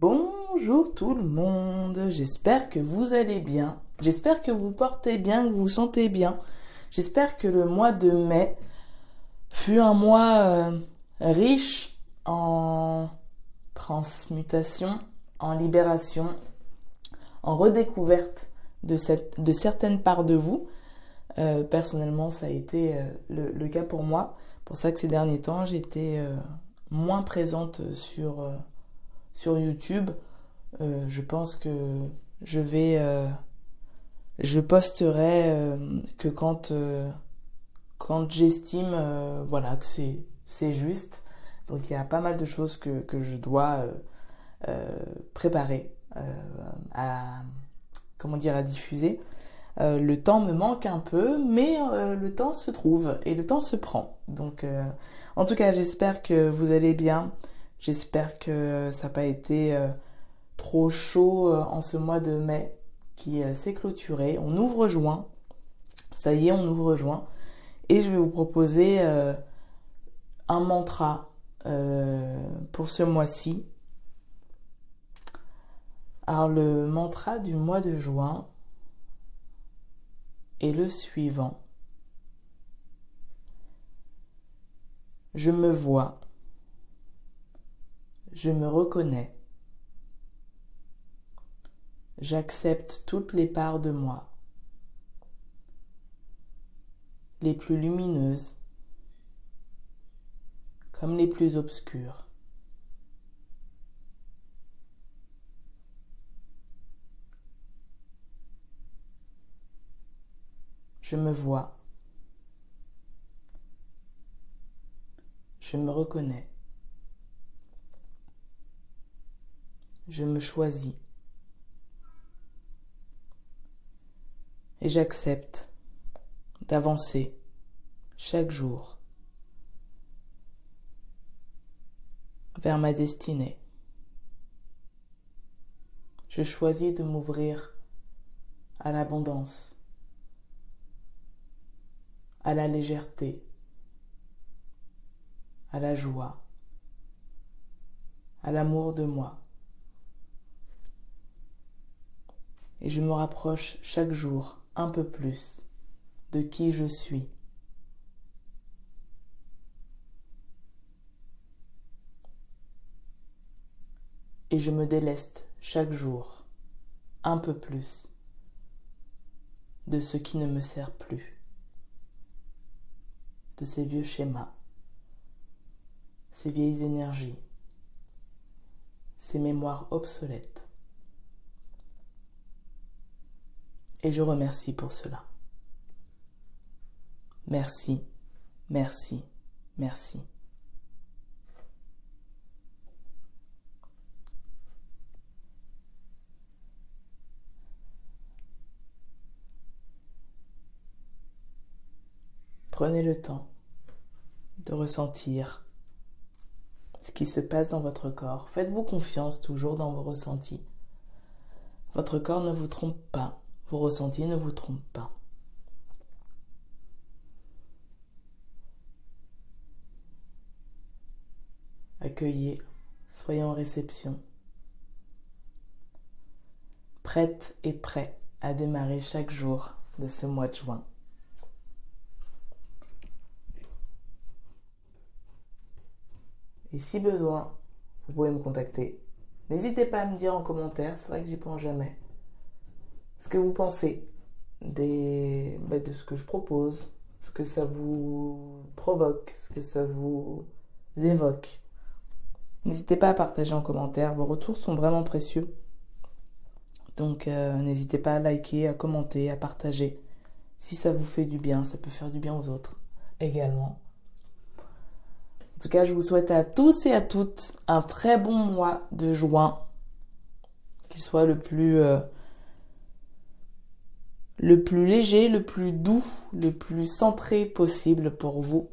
Bonjour tout le monde, j'espère que vous allez bien, j'espère que vous portez bien, que vous vous sentez bien, j'espère que le mois de mai fut un mois riche en transmutation, en libération, en redécouverte de certaines parts de vous. Personnellement, ça a été le cas pour moi. Pour ça que ces derniers temps, j'étais moins présente sur YouTube. Je pense que je vais, je posterai que quand j'estime, voilà, que c'est juste. Donc il y a pas mal de choses que je dois préparer à, comment dire, à diffuser. Le temps me manque un peu, mais le temps se trouve et le temps se prend. Donc, en tout cas, j'espère que vous allez bien. J'espère que ça n'a pas été trop chaud en ce mois de mai qui s'est clôturé. On ouvre juin. Ça y est, on ouvre juin. Et je vais vous proposer un mantra pour ce mois-ci. Alors, le mantra du mois de juin est le suivant. Je me vois. Je me reconnais. J'accepte toutes les parts de moi, les plus lumineuses comme les plus obscures. Je me vois. Je me reconnais. Je me choisis. Et j'accepte d'avancer chaque jour vers ma destinée. Je choisis de m'ouvrir à l'abondance, à la légèreté, à la joie, à l'amour de moi. Et je me rapproche chaque jour un peu plus de qui je suis. Et je me déleste chaque jour un peu plus de ce qui ne me sert plus, de ces vieux schémas, ces vieilles énergies, ces mémoires obsolètes. Et je remercie pour cela. Merci, merci, merci. Prenez le temps de ressentir ce qui se passe dans votre corps. Faites-vous confiance toujours dans vos ressentis. Votre corps ne vous trompe pas. Vos ressentis ne vous trompent pas. Accueillez, soyez en réception. Prête et prêt à démarrer chaque jour de ce mois de juin. Et si besoin, vous pouvez me contacter. N'hésitez pas à me dire en commentaire, c'est vrai que j'y pense jamais, ce que vous pensez de ce que je propose, ce que ça vous provoque, ce que ça vous évoque. N'hésitez pas à partager en commentaire, vos retours sont vraiment précieux. Donc n'hésitez pas à liker, à commenter, à partager. Si ça vous fait du bien, ça peut faire du bien aux autres également. En tout cas, je vous souhaite à tous et à toutes un très bon mois de juin, qu'il soit le plus léger, le plus doux, le plus centré possible pour vous.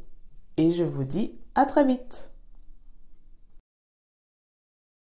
Et je vous dis à très vite.